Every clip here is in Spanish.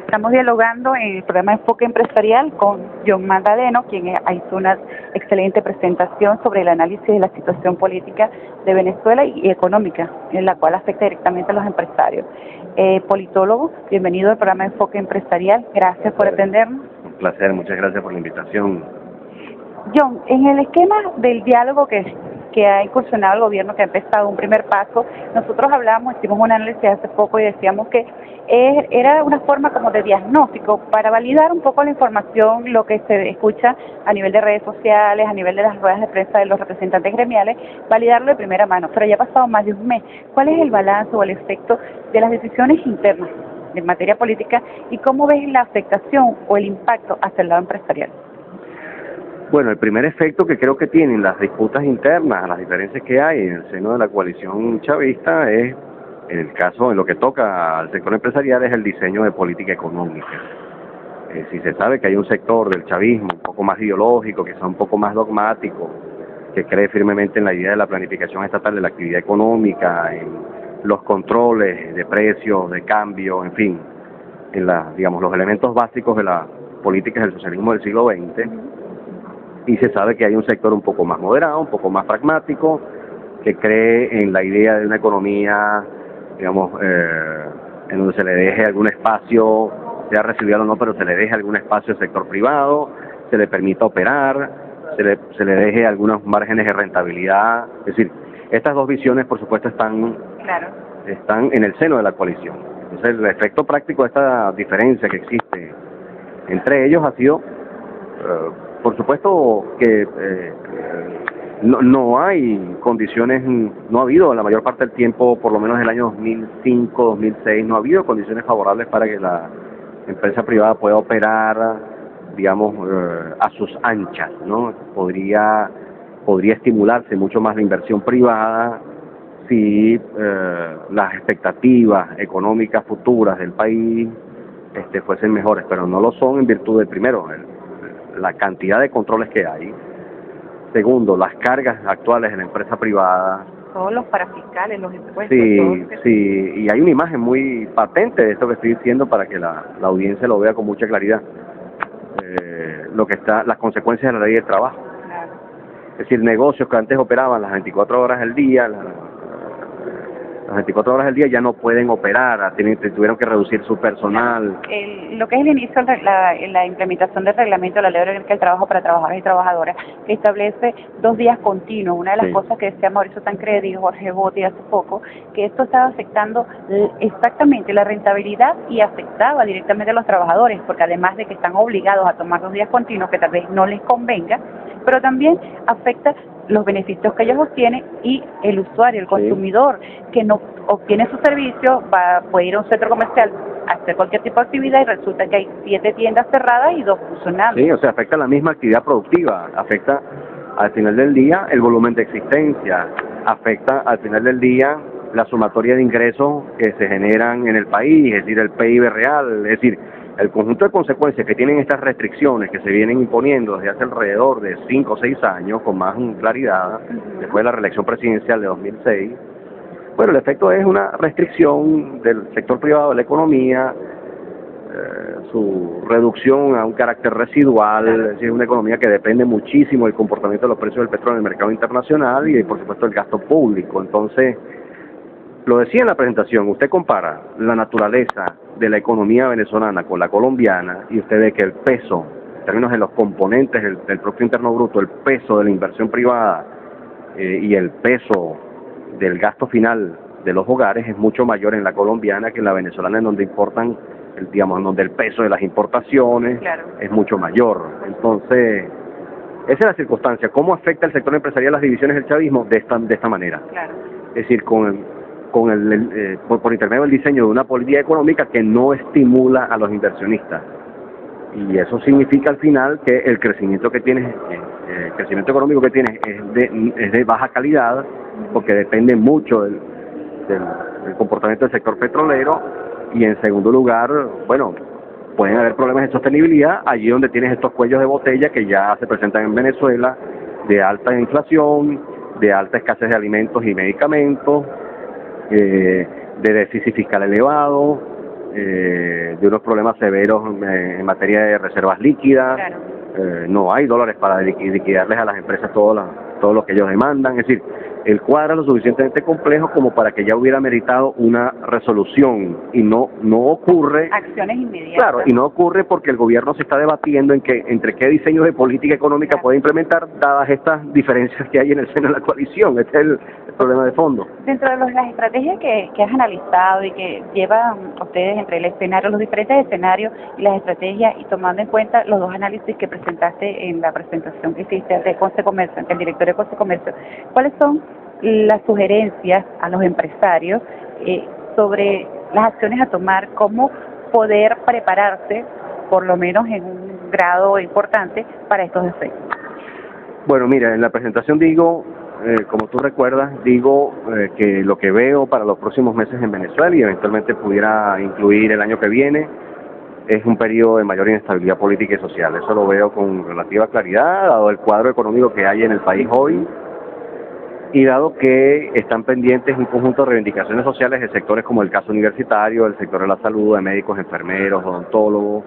Estamos dialogando en el programa Enfoque Empresarial con John Magdaleno, quien hizo una excelente presentación sobre el análisis de la situación política de Venezuela y económica, en la cual afecta directamente a los empresarios. Politólogo, bienvenido al programa Enfoque Empresarial. Gracias por atendernos. Un placer, muchas gracias por la invitación. John, en el esquema del diálogo que ha incursionado el gobierno, que ha empezado un primer paso, nosotros hicimos un análisis hace poco y decíamos que era una forma como de diagnóstico para validar un poco la información, lo que se escucha a nivel de redes sociales, a nivel de las ruedas de prensa de los representantes gremiales, validarlo de primera mano. Pero ya ha pasado más de un mes. ¿Cuál es el balance o el efecto de las decisiones internas en materia política y cómo ves la afectación o el impacto hacia el lado empresarial? Bueno, el primer efecto que creo que tienen las disputas internas, las diferencias que hay en el seno de la coalición chavista es, en lo que toca al sector empresarial, es el diseño de política económica. Si se sabe que hay un sector del chavismo un poco más ideológico, que sea un poco más dogmático, que cree firmemente en la idea de la planificación estatal de la actividad económica, en los controles de precios, de cambio, en fin, en los elementos básicos de las políticas del socialismo del siglo XX, y se sabe que hay un sector un poco más moderado, un poco más pragmático, que cree en la idea de una economía, en donde se le deje algún espacio, sea residual o no, pero se le deje algún espacio al sector privado, se le permita operar, se le deje algunos márgenes de rentabilidad. Es decir, estas dos visiones, por supuesto, están en el seno de la coalición. Entonces, el efecto práctico de esta diferencia que existe entre ellos ha sido, por supuesto, que no hay condiciones, no ha habido en la mayor parte del tiempo, por lo menos en el año 2005, 2006, no ha habido condiciones favorables para que la empresa privada pueda operar, a sus anchas, ¿no? Podría estimularse mucho más la inversión privada si las expectativas económicas futuras del país fuesen mejores, pero no lo son en virtud de, primero, la cantidad de controles que hay. Segundo, las cargas actuales en la empresa privada. Todos los parafiscales, los impuestos. Sí, y hay una imagen muy patente de esto que estoy diciendo para que la audiencia lo vea con mucha claridad. Las consecuencias de la ley del trabajo. Claro. Es decir, negocios que antes operaban las 24 horas del día, las 24 horas del día ya no pueden operar, tuvieron que reducir su personal. Lo que es el inicio de la implementación del reglamento de la Ley Orgánica del Trabajo para Trabajadores y Trabajadoras, que establece 2 días continuos. Una de las cosas que decía Mauricio Tancredi y Jorge Botti hace poco, que esto estaba afectando exactamente la rentabilidad y afectaba directamente a los trabajadores, porque además de que están obligados a tomar 2 días continuos, que tal vez no les convenga, pero también afecta los beneficios que ellos obtienen y el usuario, el consumidor, que no obtiene su servicio, puede ir a un centro comercial a hacer cualquier tipo de actividad y resulta que hay 7 tiendas cerradas y 2 funcionando. Sí, o sea, afecta la misma actividad productiva, afecta al final del día el volumen de existencia, afecta al final del día la sumatoria de ingresos que se generan en el país, es decir, el PIB real, es decir, el conjunto de consecuencias que tienen estas restricciones que se vienen imponiendo desde hace alrededor de 5 o 6 años, con más claridad, después de la reelección presidencial de 2006, bueno, el efecto es una restricción del sector privado de la economía, su reducción a un carácter residual, es decir, una economía que depende muchísimo del comportamiento de los precios del petróleo en el mercado internacional y, por supuesto, del gasto público. Entonces, lo decía en la presentación, usted compara la naturaleza de la economía venezolana con la colombiana y usted ve que el peso, en términos de los componentes del Producto Interno Bruto, el peso de la inversión privada y el peso del gasto final de los hogares es mucho mayor en la colombiana que en la venezolana, en donde importan, en donde el peso de las importaciones es mucho mayor. Entonces, esa es la circunstancia. ¿Cómo afecta el sector empresarial las divisiones del chavismo? De esta manera. Es decir, por intermedio del diseño de una política económica que no estimula a los inversionistas. Y eso significa al final que el crecimiento económico que tienes es de baja calidad, porque depende mucho del comportamiento del sector petrolero, y en segundo lugar, bueno, pueden haber problemas de sostenibilidad allí donde tienes estos cuellos de botella que ya se presentan en Venezuela, de alta inflación, de alta escasez de alimentos y medicamentos, de déficit fiscal elevado, de unos problemas severos en materia de reservas líquidas. Claro. No hay dólares para liquidarles a las empresas todo lo que ellos demandan. Es decir, el cuadro es lo suficientemente complejo como para que ya hubiera meritado una resolución, y no ocurre. Acciones inmediatas. Claro, y no ocurre porque el gobierno se está debatiendo entre qué diseño de política económica claro. puede implementar, dadas estas diferencias que hay en el seno de la coalición. Este es el problema de fondo. Dentro de las estrategias que has analizado y que llevan ustedes entre el escenario, los diferentes escenarios y las estrategias, y tomando en cuenta los dos análisis que presentaste en la presentación que hiciste ante Concecomercio, ante el directorio de Concecomercio, ¿cuáles son las sugerencias a los empresarios sobre las acciones a tomar, cómo poder prepararse, por lo menos en un grado importante, para estos efectos? Bueno, mira, en la presentación digo, como tú recuerdas, que lo que veo para los próximos meses en Venezuela, y eventualmente pudiera incluir el año que viene, es un periodo de mayor inestabilidad política y social. Eso lo veo con relativa claridad, dado el cuadro económico que hay en el país hoy, y dado que están pendientes un conjunto de reivindicaciones sociales de sectores como el caso universitario, el sector de la salud, de médicos, enfermeros, odontólogos.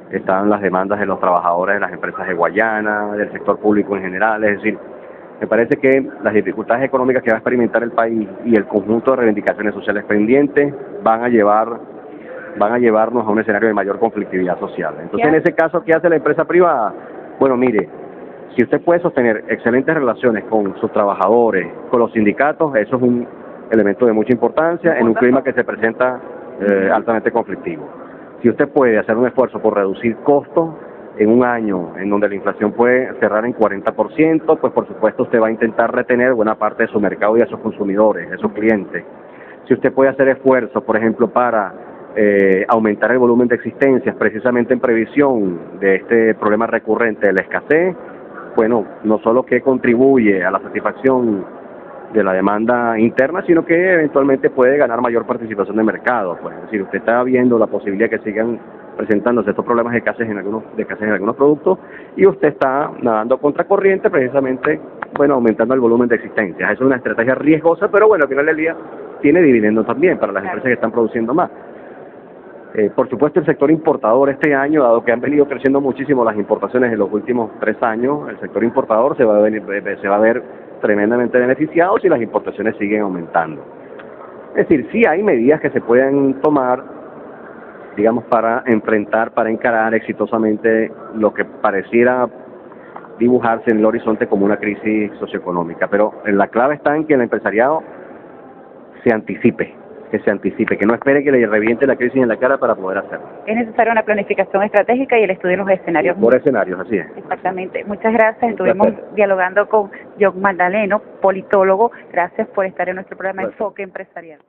Están las demandas de los trabajadores de las empresas de Guayana, del sector público en general. Es decir, me parece que las dificultades económicas que va a experimentar el país y el conjunto de reivindicaciones sociales pendientes van a llevarnos a un escenario de mayor conflictividad social. Entonces, en ese caso, ¿qué hace la empresa privada? Bueno, mire, si usted puede sostener excelentes relaciones con sus trabajadores, con los sindicatos, eso es un elemento de mucha importancia en un clima que se presenta altamente conflictivo. Si usted puede hacer un esfuerzo por reducir costos en un año en donde la inflación puede cerrar en 40%, pues por supuesto usted va a intentar retener buena parte de su mercado y de sus consumidores, de sus clientes. Si usted puede hacer esfuerzos, por ejemplo, para aumentar el volumen de existencias, precisamente en previsión de este problema recurrente de la escasez, bueno, no solo que contribuye a la satisfacción de la demanda interna, sino que eventualmente puede ganar mayor participación de mercado. Pues, es decir, usted está viendo la posibilidad que sigan presentándose estos problemas de escasez en algunos productos, y usted está nadando contracorriente, precisamente, bueno, aumentando el volumen de existencias. Es una estrategia riesgosa, pero bueno, al final del día tiene dividendos también para las empresas que están produciendo más. Por supuesto, el sector importador este año, dado que han venido creciendo muchísimo las importaciones en los últimos 3 años, el sector importador se va a ver tremendamente beneficiado si las importaciones siguen aumentando. Es decir, sí hay medidas que se pueden tomar, digamos, para encarar exitosamente lo que pareciera dibujarse en el horizonte como una crisis socioeconómica, pero la clave está en que el empresariado se anticipe, que no espere que le reviente la crisis en la cara para poder hacerlo. Es necesaria una planificación estratégica y el estudio de los escenarios. Por escenarios, así es. Exactamente. Muchas gracias. Estuvimos dialogando con John Magdaleno, politólogo. Gracias por estar en nuestro programa Enfoque Empresarial.